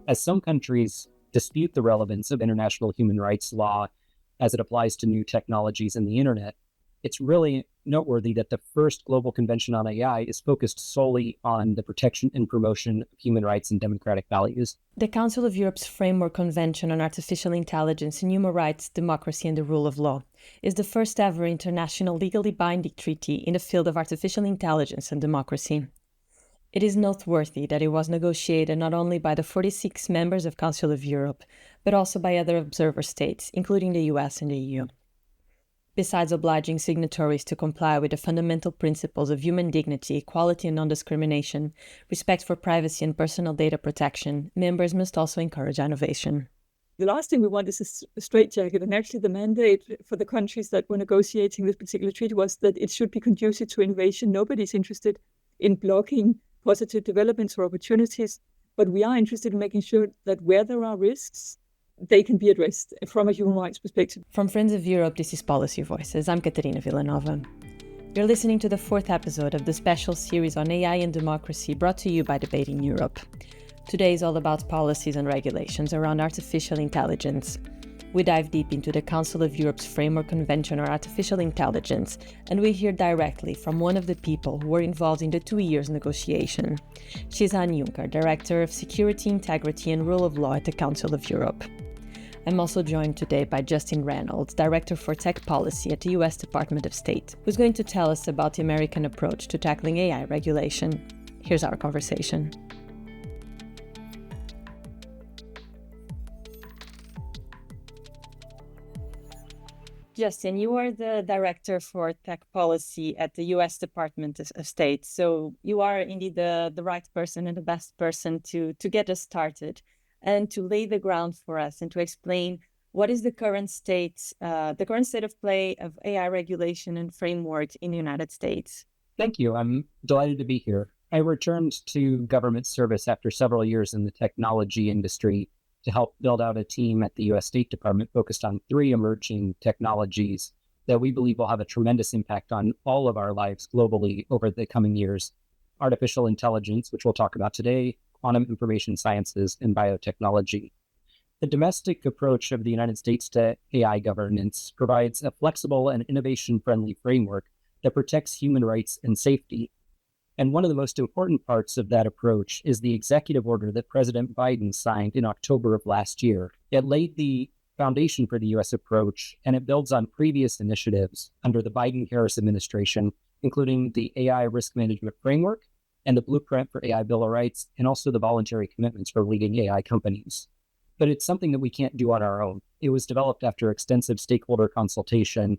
As some countries dispute the relevance of international human rights law as it applies to new technologies and the internet, it's really noteworthy that the first global convention on AI is focused solely on the protection and promotion of human rights and democratic values. The Council of Europe's Framework Convention on Artificial Intelligence and Human Rights, Democracy and the Rule of Law is the first ever international legally binding treaty in the field of artificial intelligence and democracy. It is noteworthy that it was negotiated not only by the 46 members of Council of Europe, but also by other observer states, including the US and the EU. Besides obliging signatories to comply with the fundamental principles of human dignity, equality and non-discrimination, respect for privacy and personal data protection, members must also encourage innovation. The last thing we want is a straitjacket, and actually the mandate for the countries that were negotiating this particular treaty was that it should be conducive to innovation. Nobody's interested in blocking positive developments or opportunities, but we are interested in making sure that where there are risks, they can be addressed from a human rights perspective. From Friends of Europe, this is Policy Voices. I'm Catarina Vila Nova. You're listening to the fourth episode of the special series on AI and democracy brought to you by Debating Europe. Today is all about policies and regulations around artificial intelligence. We dive deep into the Council of Europe's Framework Convention on Artificial Intelligence, and we hear directly from one of the people who were involved in the 2 years negotiation. She's Hanne Juncher, Director of Security, Integrity and Rule of Law at the Council of Europe. I'm also joined today by Justin Reynolds, Director for Tech Policy at the US Department of State, who's going to tell us about the American approach to tackling AI regulation. Here's our conversation. Justin, you are the Director for Tech Policy at the US Department of State, so you are indeed the right person and the best person to get us started and to lay the ground for us and to explain what is the current state of play of AI regulation and framework in the United States. Thank you. I'm delighted to be here. I returned to government service after several years in the technology industry to help build out a team at the U.S. State Department focused on 3 emerging technologies that we believe will have a tremendous impact on all of our lives globally over the coming years. Artificial intelligence, which we'll talk about today, quantum information sciences, and biotechnology. The domestic approach of the United States to AI governance provides a flexible and innovation-friendly framework that protects human rights and safety. And one of the most important parts of that approach is the executive order that President Biden signed in October of last year. It laid the foundation for the U.S. approach, and it builds on previous initiatives under the Biden-Harris administration, including the AI Risk Management Framework and the Blueprint for AI Bill of Rights, and also the voluntary commitments for leading AI companies. But it's something that we can't do on our own. It was developed after extensive stakeholder consultation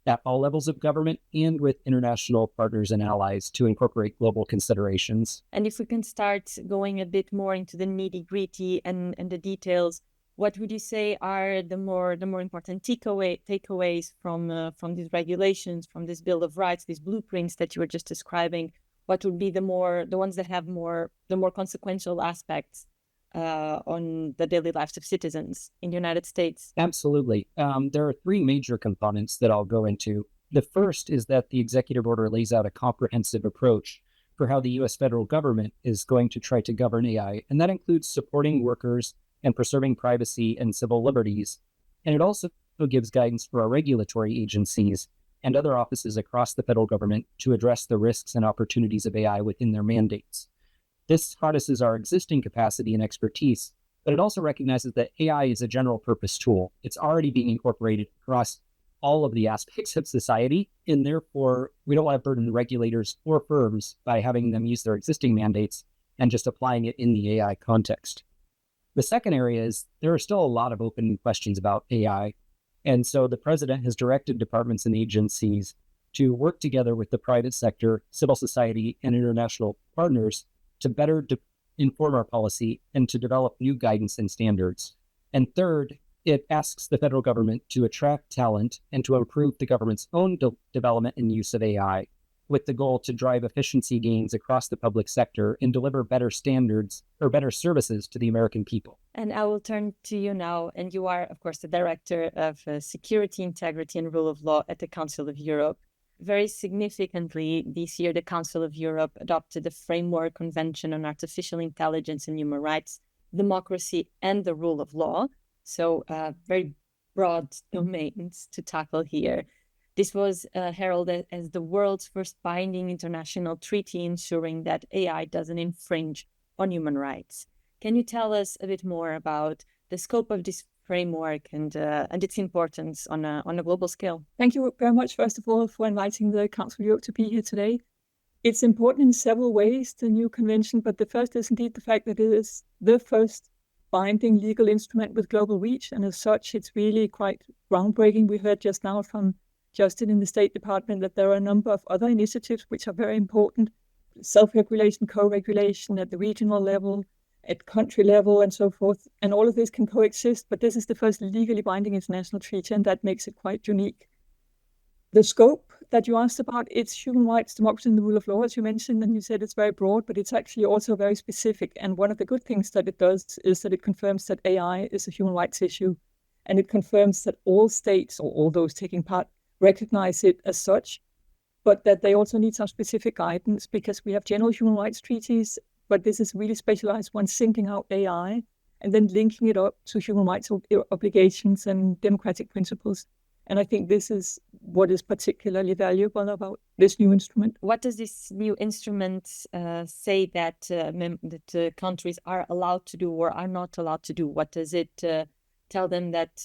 at all levels of government and with international partners and allies to incorporate global considerations. And if we can start going a bit more into the nitty-gritty and the details, what would you say are the more important takeaways from these regulations, from this Bill of Rights, these blueprints that you were just describing? What would be the ones that have the more consequential aspects on the daily lives of citizens in the United States? Absolutely. There are 3 major components that I'll go into. The first is that the executive order lays out a comprehensive approach for how the U.S. federal government is going to try to govern AI, and that includes supporting workers and preserving privacy and civil liberties. And it also gives guidance for our regulatory agencies and other offices across the federal government to address the risks and opportunities of AI within their mandates. This harnesses our existing capacity and expertise, but it also recognizes that AI is a general purpose tool. It's already being incorporated across all of the aspects of society, and therefore we don't want to burden regulators or firms by having them use their existing mandates and just applying it in the AI context. The second area is there are still a lot of open questions about AI. And so the president has directed departments and agencies to work together with the private sector, civil society, and international partners to better inform our policy and to develop new guidance and standards. And third, it asks the federal government to attract talent and to improve the government's own development and use of AI, with the goal to drive efficiency gains across the public sector and deliver better standards or better services to the American people. And I will turn to you now. And you are, of course, the Director of Security, Integrity and Rule of Law at the Council of Europe. Very significantly, this year, the Council of Europe adopted the Framework Convention on Artificial Intelligence and Human Rights, democracy, and the rule of law. So very broad domains to tackle here. This was heralded as the world's first binding international treaty ensuring that AI doesn't infringe on human rights. Can you tell us a bit more about the scope of this framework and its importance on a global scale? Thank you very much, first of all, for inviting the Council of Europe to be here today. It's important in several ways, the new convention, but the first is indeed the fact that it is the first binding legal instrument with global reach, and as such, it's really quite groundbreaking. We heard just now from Justin in the State Department that there are a number of other initiatives which are very important: self-regulation, co-regulation at the regional level, at country level, and so forth. And all of this can coexist, but this is the first legally binding international treaty, and that makes it quite unique. The scope that you asked about, it's human rights, democracy, and the rule of law, as you mentioned, and you said it's very broad, but it's actually also very specific. And one of the good things that it does is that it confirms that AI is a human rights issue, and it confirms that all states, or all those taking part, recognize it as such, but that they also need some specific guidance, because we have general human rights treaties, but this is really specialized one, singling out AI and then linking it up to human rights obligations and democratic principles. And I think this is what is particularly valuable about this new instrument. What does this new instrument say that countries are allowed to do or are not allowed to do? What does it tell them that,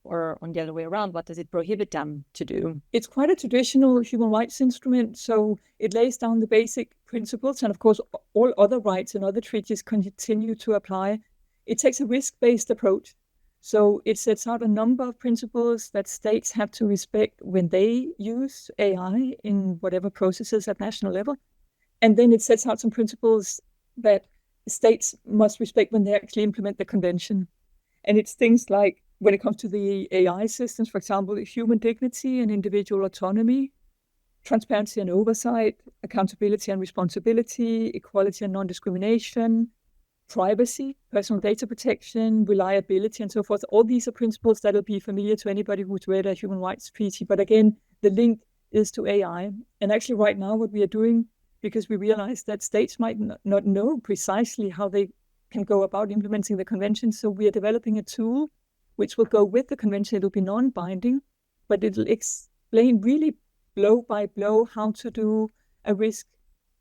or on the other way around, what does it prohibit them to do? It's quite a traditional human rights instrument. So it lays down the basic principles, and of course, all other rights and other treaties continue to apply. It takes a risk-based approach. So it sets out a number of principles that states have to respect when they use AI in whatever processes at national level. And then it sets out some principles that states must respect when they actually implement the convention. And it's things like, when it comes to the AI systems, for example, human dignity and individual autonomy, transparency and oversight, accountability and responsibility, equality and non-discrimination, privacy, personal data protection, reliability, and so forth. All these are principles that will be familiar to anybody who's read a human rights treaty. But again, the link is to AI. And actually right now what we are doing, because we realize that states might not know precisely how they can go about implementing the convention. So we are developing a tool which will go with the convention. It'll be non-binding, but it'll explain really blow by blow how to do a risk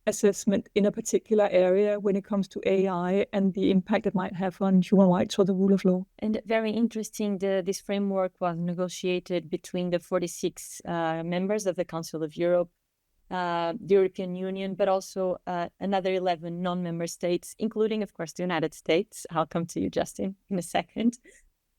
assessment in a particular area when it comes to AI and the impact it might have on human rights or the rule of law. And very interesting, this framework was negotiated between the 46 members of the Council of Europe, the European Union, but also another 11 non-member states, including, of course, the United States. I'll come to you, Justin, in a second.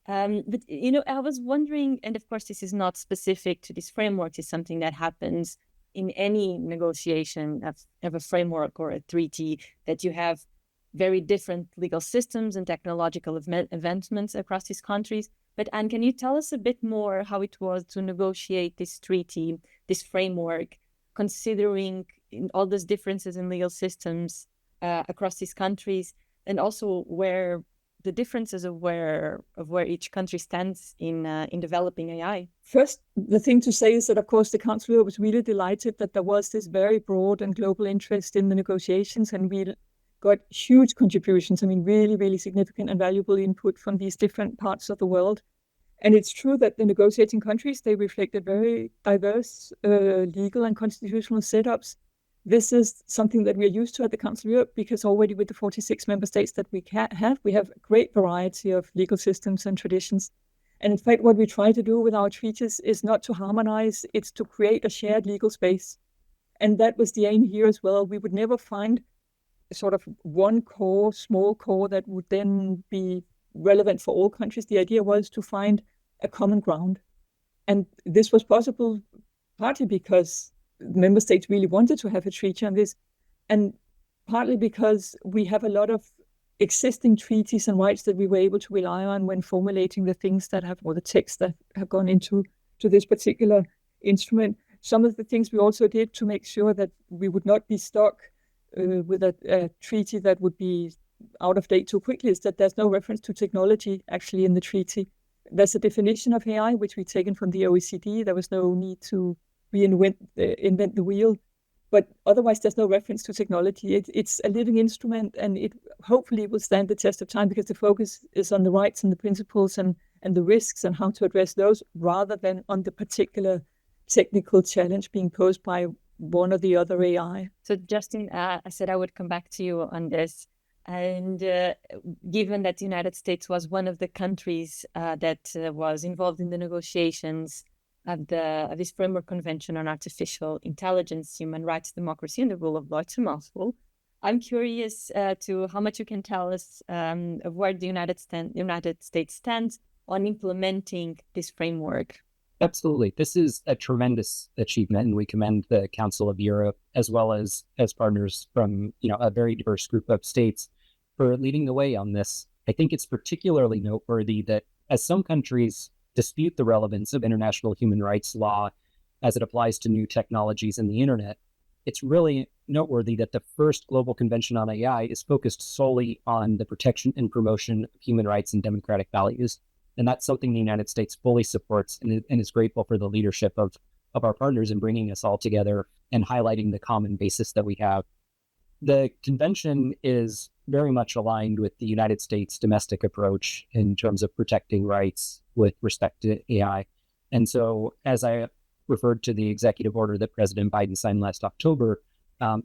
But, I was wondering, and of course, this is not specific to this framework, it's something that happens in any negotiation of a framework or a treaty, that you have very different legal systems and technological advancements across these countries. But Anne, can you tell us a bit more how it was to negotiate this treaty, this framework, considering all those differences in legal systems across these countries, and also where the differences of where each country stands in developing AI? First, the thing to say is that, of course, the Council of Europe was really delighted that there was this very broad and global interest in the negotiations, and we got huge contributions. I mean, really, really significant and valuable input from these different parts of the world. And it's true that the negotiating countries, they reflected very diverse legal and constitutional setups. This is something that we're used to at the Council of Europe, because already with the 46 member states that we have a great variety of legal systems and traditions. And in fact, what we try to do with our treaties is not to harmonize, it's to create a shared legal space. And that was the aim here as well. We would never find sort of one core, small core that would then be relevant for all countries. The idea was to find a common ground. And this was possible partly because member states really wanted to have a treaty on this, and partly because we have a lot of existing treaties and rights that we were able to rely on when formulating the things that have, or the texts that have gone into this particular instrument. Some of the things we also did to make sure that we would not be stuck with a treaty that would be out of date too quickly is that there's no reference to technology actually in the treaty. There's a definition of AI, which we've taken from the OECD. There was no need to invent the wheel. But otherwise, there's no reference to technology. It's a living instrument, and it hopefully will stand the test of time because the focus is on the rights and the principles and the risks and how to address those, rather than on the particular technical challenge being posed by one or the other AI. So Justin, I said I would come back to you on this. And given that the United States was one of the countries that was involved in the negotiations of this Framework Convention on Artificial Intelligence, Human Rights, Democracy, and the Rule of Law, it's a mouthful. I'm curious to how much you can tell us of where the United States stands on implementing this framework. Absolutely. This is a tremendous achievement, and we commend the Council of Europe as well as partners from a very diverse group of states for leading the way on this. I think it's particularly noteworthy that as some countries dispute the relevance of international human rights law as it applies to new technologies and the internet, it's really noteworthy that the first global convention on AI is focused solely on the protection and promotion of human rights and democratic values. And that's something the United States fully supports and is grateful for the leadership of our partners in bringing us all together and highlighting the common basis that we have. The convention is very much aligned with the United States domestic approach in terms of protecting rights with respect to AI. And so, as I referred to the executive order that President Biden signed last October,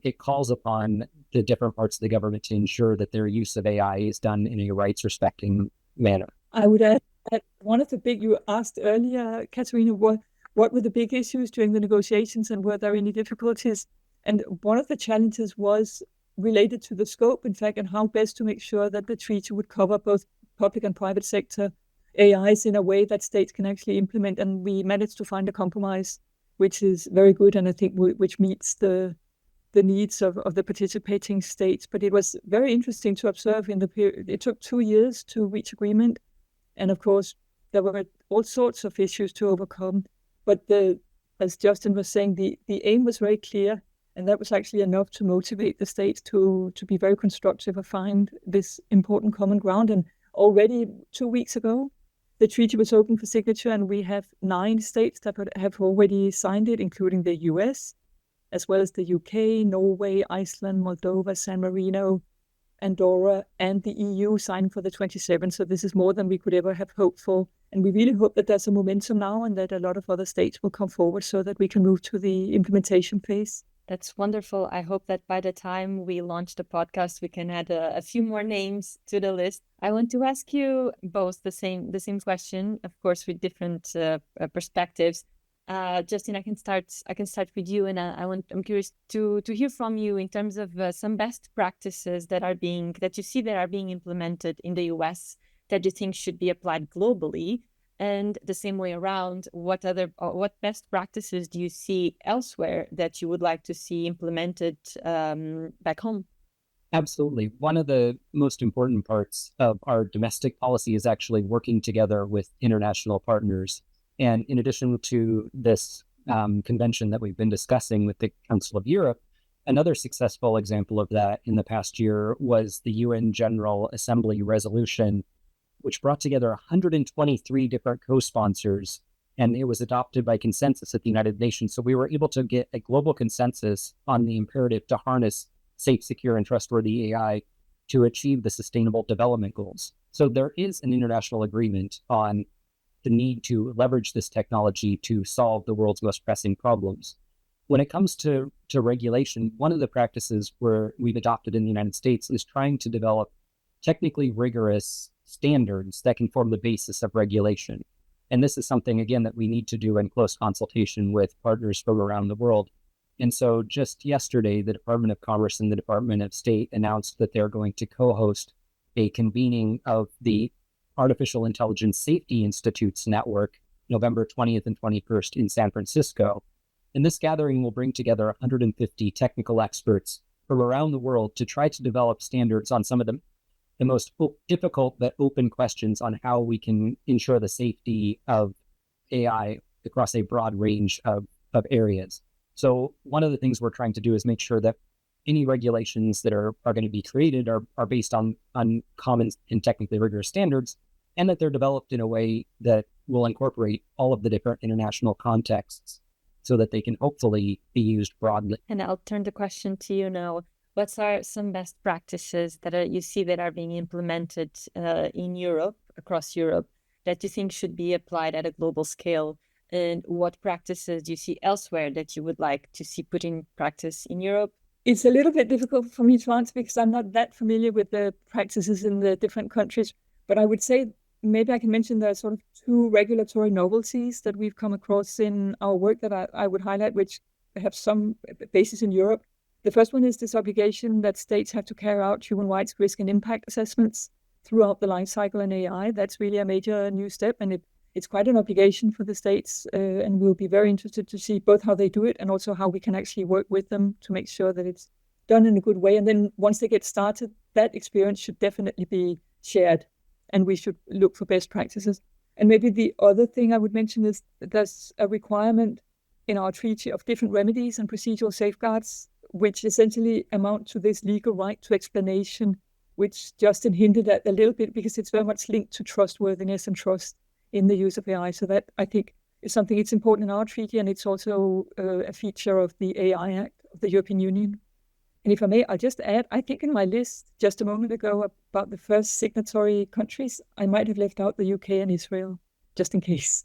it calls upon the different parts of the government to ensure that their use of AI is done in a rights-respecting manner. I would add that one of the big, you asked earlier, Catarina, what were the big issues during the negotiations and were there any difficulties? And one of the challenges was related to the scope, in fact, and how best to make sure that the treaty would cover both public and private sector AIs in a way that states can actually implement. And we managed to find a compromise, which is very good, and I think which meets the needs of the participating states. But it was very interesting to observe in the period. It took 2 years to reach agreement. And of course, there were all sorts of issues to overcome. But as Justin was saying, the aim was very clear. And that was actually enough to motivate the states to be very constructive and find this important common ground. And already 2 weeks ago, the treaty was open for signature, and we have 9 states that have already signed it, including the US, as well as the UK, Norway, Iceland, Moldova, San Marino, Andorra, and the EU signed for the 27. So this is more than we could ever have hoped for. And we really hope that there's a momentum now and that a lot of other states will come forward so that we can move to the implementation phase. That's wonderful. I hope that by the time we launch the podcast, we can add a few more names to the list. I want to ask you both the same question, of course, with different perspectives. Justin, I can start with you, and I'm curious to hear from you in terms of some best practices that you see that are being implemented in the US that you think should be applied globally. And the same way around, what best practices do you see elsewhere that you would like to see implemented back home? Absolutely. One of the most important parts of our domestic policy is actually working together with international partners. And in addition to this convention that we've been discussing with the Council of Europe, another successful example of that in the past year was the UN General Assembly resolution, which brought together 123 different co-sponsors, and it was adopted by consensus at the United Nations. So we were able to get a global consensus on the imperative to harness safe, secure, and trustworthy AI to achieve the Sustainable Development Goals. So there is an international agreement on the need to leverage this technology to solve the world's most pressing problems. When it comes to regulation, one of the practices where we've adopted in the United States is trying to develop technically rigorous standards that can form the basis of regulation. And this is something, again, that we need to do in close consultation with partners from around the world. And so just yesterday, the Department of Commerce and the Department of State announced that they're going to co-host a convening of the Artificial Intelligence Safety Institute's network, November 20th and 21st in San Francisco. And this gathering will bring together 150 technical experts from around the world to try to develop standards on some of the most difficult but open questions on how we can ensure the safety of AI across a broad range of areas. So one of the things we're trying to do is make sure that any regulations that are going to be created are based on common and technically rigorous standards, and that they're developed in a way that will incorporate all of the different international contexts. so that they can hopefully be used broadly. And I'll turn the question to you now. What are some best practices that you see that are being implemented in Europe, across Europe, that you think should be applied at a global scale? And what practices do you see elsewhere that you would like to see put in practice in Europe? It's a little bit difficult for me to answer because I'm not that familiar with the practices in the different countries. But I would say maybe I can mention there are sort of two regulatory novelties that we've come across in our work that I would highlight, which have some basis in Europe. The first one is this obligation that states have to carry out human rights risk and impact assessments throughout the life cycle in AI. That's really a major new step, and it's quite an obligation for the states, and we'll be very interested to see both how they do it and also how we can actually work with them to make sure that it's done in a good way. And then once they get started, that experience should definitely be shared, and we should look for best practices. And maybe the other thing I would mention is that there's a requirement in our treaty of different remedies and procedural safeguards, which essentially amount to this legal right to explanation, which Justin hinted at a little bit because it's very much linked to trustworthiness and trust in the use of AI. So that, I think, is something it's important in our treaty, and it's also a feature of the AI Act of the European Union. And if I may, I'll just add, I think in my list just a moment ago about the first signatory countries, I might have left out the UK and Israel, just in case.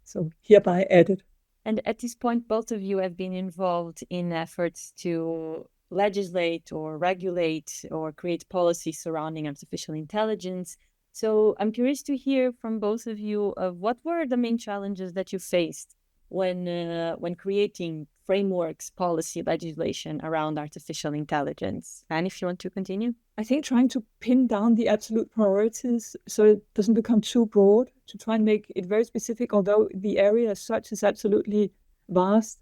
So hereby added. And at this point, both of you have been involved in efforts to legislate or regulate or create policy surrounding artificial intelligence. So I'm curious to hear from both of you of what were the main challenges that you faced when creating frameworks, policy, legislation around artificial intelligence. And if you want to continue. I think trying to pin down the absolute priorities so it doesn't become too broad, to try and make it very specific, although the area as such is absolutely vast.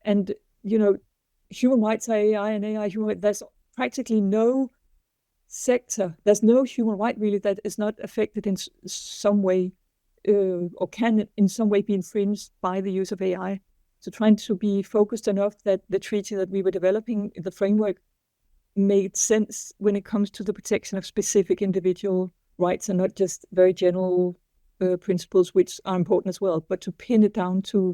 And, human rights are AI and AI human rights. There's practically no sector, there's no human right really that is not affected in some way or can in some way be infringed by the use of AI. So trying to be focused enough that the treaty that we were developing, the framework, made sense when it comes to the protection of specific individual rights and not just very general principles, which are important as well, but to pin it down to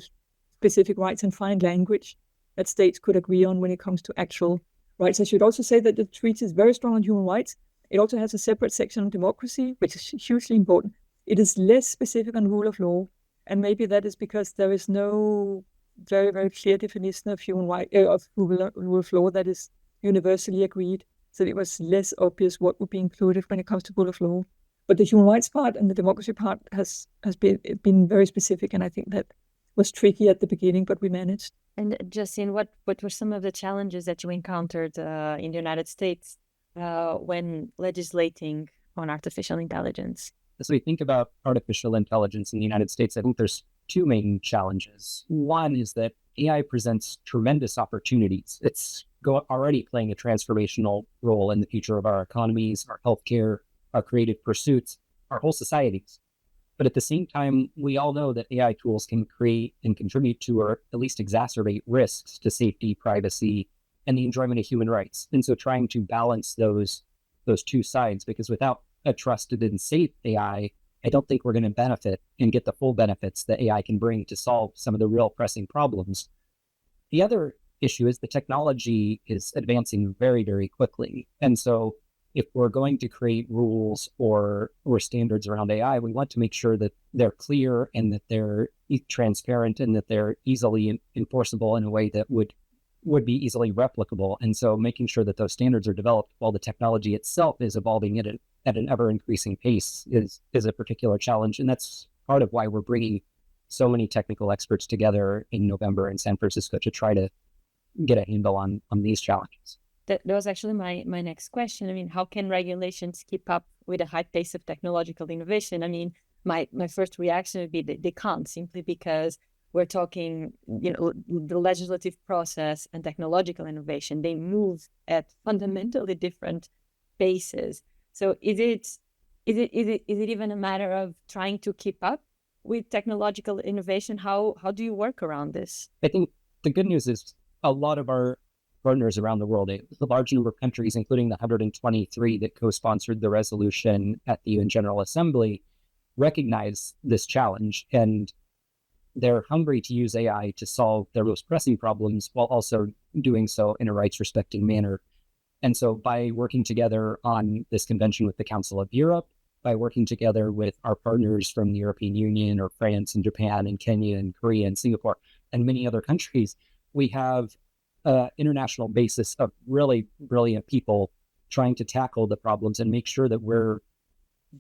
specific rights and find language that states could agree on when it comes to actual rights. I should also say that the treaty is very strong on human rights. It also has a separate section on democracy, which is hugely important. It is less specific on rule of law, and maybe that is because there is no very, very clear definition of human right of rule of law that is universally agreed. So it was less obvious what would be included when it comes to rule of law. But the human rights part and the democracy part has been very specific, and I think that was tricky at the beginning, but we managed. And Justin, what were some of the challenges that you encountered in the United States when legislating on artificial intelligence? As we think about artificial intelligence in the United States, I think there's two main challenges. One is that AI presents tremendous opportunities. It's already playing a transformational role in the future of our economies, our healthcare, our creative pursuits, our whole societies. But at the same time, we all know that AI tools can create and contribute to, or at least exacerbate, risks to safety, privacy, and the enjoyment of human rights. And so trying to balance those two sides, because without a trusted and safe AI, I don't think we're going to benefit and get the full benefits that AI can bring to solve some of the real pressing problems. The other issue is the technology is advancing very, very quickly. And so if we're going to create rules or standards around AI, we want to make sure that they're clear and that they're transparent and that they're easily enforceable in a way that would be easily replicable. And so making sure that those standards are developed while the technology itself is evolving at an ever-increasing pace is a particular challenge. And that's part of why we're bringing so many technical experts together in November in San Francisco to try to get a handle on these challenges. That was actually my next question. I mean, how can regulations keep up with a high pace of technological innovation? I mean, my first reaction would be that they can't, simply because we're talking, the legislative process and technological innovation, they move at fundamentally different paces. So is it even a matter of trying to keep up with technological innovation? How do you work around this? I think the good news is a lot of our partners around the world, a large number of countries, including the 123 that co-sponsored the resolution at the UN General Assembly, recognize this challenge. And they're hungry to use AI to solve their most pressing problems while also doing so in a rights-respecting manner. And so by working together on this convention with the Council of Europe, by working together with our partners from the European Union or France and Japan and Kenya and Korea and Singapore and many other countries, we have an international basis of really brilliant people trying to tackle the problems and make sure that we're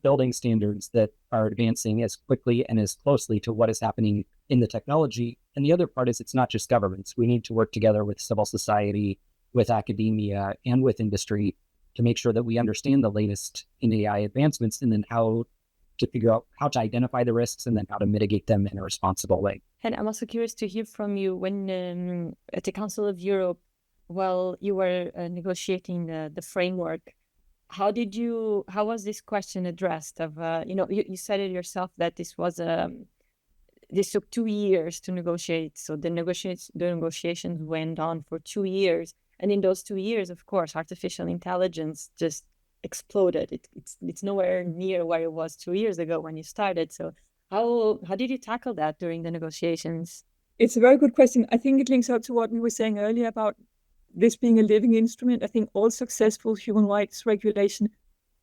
building standards that are advancing as quickly and as closely to what is happening in the technology. And the other part is it's not just governments. We need to work together with civil society, with academia, and with industry to make sure that we understand the latest in AI advancements and then how to figure out how to identify the risks and then how to mitigate them in a responsible way. And I'm also curious to hear from you when at the Council of Europe, while you were negotiating the framework, how was this question addressed? You said it yourself that this took 2 years to negotiate. So the negotiations went on for 2 years. And in those 2 years, of course, artificial intelligence just exploded. It's nowhere near where it was 2 years ago when you started. So how did you tackle that during the negotiations? It's a very good question. I think it links up to what we were saying earlier about this being a living instrument. I think all successful human rights regulation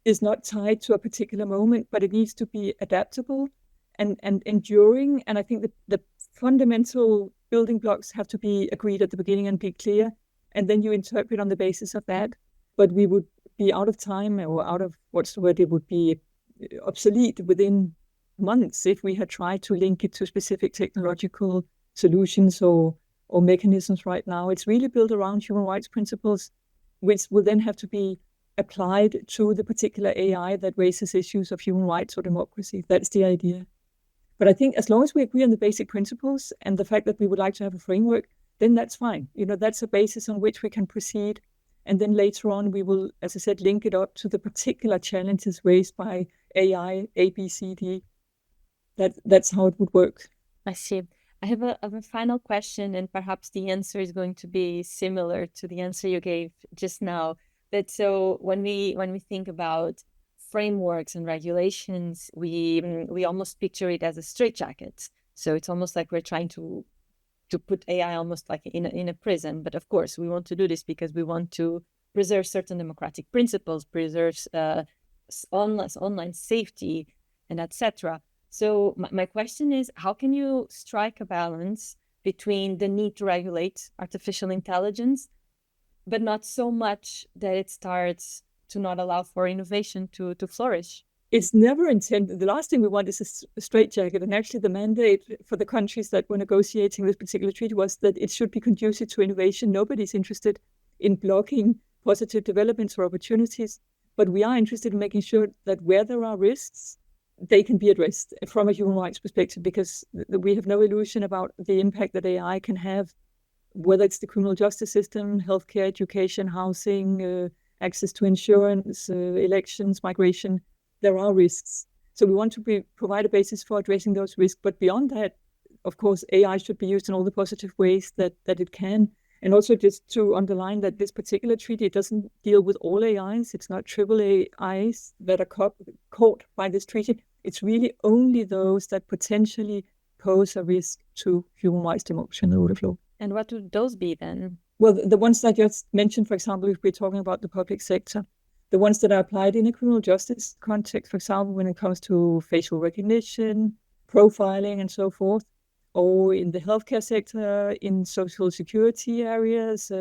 is not tied to a particular moment, but it needs to be adaptable and enduring. And I think the fundamental building blocks have to be agreed at the beginning and be clear. And then you interpret on the basis of that. But we would be out of time, or out of, it would be obsolete within months if we had tried to link it to specific technological solutions or mechanisms right now. It's really built around human rights principles, which will then have to be applied to the particular AI that raises issues of human rights or democracy. That's the idea. But I think as long as we agree on the basic principles and the fact that we would like to have a framework, then that's fine. That's a basis on which we can proceed. And then later on, we will, as I said, link it up to the particular challenges raised by AI, A, B, C, D. That's how it would work. I see. I have a final question, and perhaps the answer is going to be similar to the answer you gave just now. That so when we think about frameworks and regulations, we almost picture it as a straitjacket. So it's almost like we're trying to put AI almost like in a prison. But of course, we want to do this because we want to preserve certain democratic principles, preserve online safety, and etc. So my question is, how can you strike a balance between the need to regulate artificial intelligence, but not so much that it starts to not allow for innovation to flourish? It's never intended. The last thing we want is a straitjacket. And actually the mandate for the countries that were negotiating this particular treaty was that it should be conducive to innovation. Nobody's interested in blocking positive developments or opportunities, but we are interested in making sure that where there are risks, they can be addressed from a human rights perspective, because we have no illusion about the impact that AI can have, whether it's the criminal justice system, healthcare, education, housing, access to insurance, elections, migration. There are risks. So we want to provide a basis for addressing those risks. But beyond that, of course, AI should be used in all the positive ways that it can. And also just to underline that this particular treaty, it doesn't deal with all AIs. It's not triple AIs that are caught by this treaty. It's really only those that potentially pose a risk to human rights, democracy, and the rule of law. And what would those be then? Well, the ones that I just mentioned, for example, if we're talking about the public sector, the ones that are applied in a criminal justice context, for example, when it comes to facial recognition, profiling, and so forth, or in the healthcare sector, in social security areas,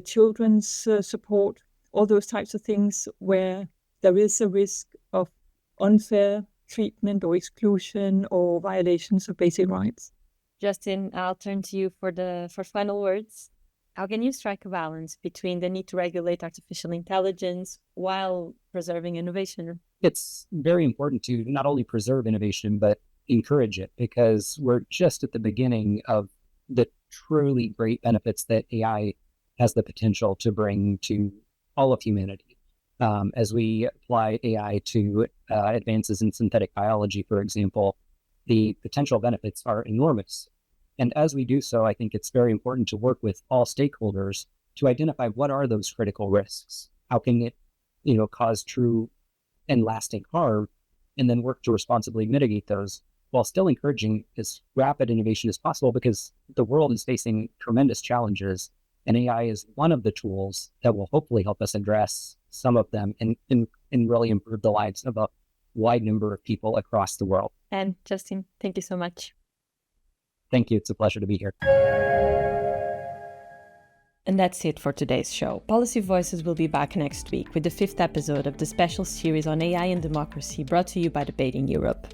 children's support, all those types of things where there is a risk of unfair treatment or exclusion or violations of basic rights. Justin, I'll turn to you for final words. How can you strike a balance between the need to regulate artificial intelligence while preserving innovation? It's very important to not only preserve innovation, but encourage it, because we're just at the beginning of the truly great benefits that AI has the potential to bring to all of humanity. As we apply AI to advances in synthetic biology, for example, the potential benefits are enormous. And as we do so, I think it's very important to work with all stakeholders to identify what are those critical risks. How can it, cause true and lasting harm, and then work to responsibly mitigate those, while still encouraging as rapid innovation as possible, because the world is facing tremendous challenges, and AI is one of the tools that will hopefully help us address some of them and really improve the lives of a wide number of people across the world. And Justin, thank you so much. Thank you. It's a pleasure to be here. And that's it for today's show. Policy Voices will be back next week with the 5th episode of the special series on AI and democracy brought to you by Debating Europe.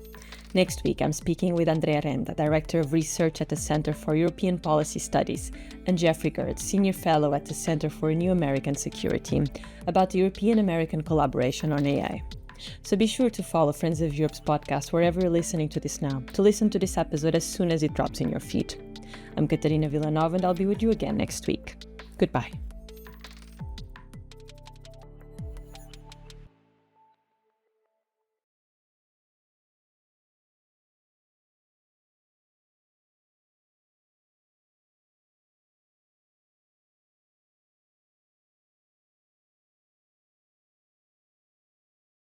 Next week, I'm speaking with Andrea Renda, Director of Research at the Center for European Policy Studies, and Jeffrey Gertz, Senior Fellow at the Center for New American Security, about the European-American collaboration on AI. So be sure to follow Friends of Europe's podcast wherever you're listening to this now, to listen to this episode as soon as it drops in your feed. I'm Catarina Vila Nova, and I'll be with you again next week. Goodbye.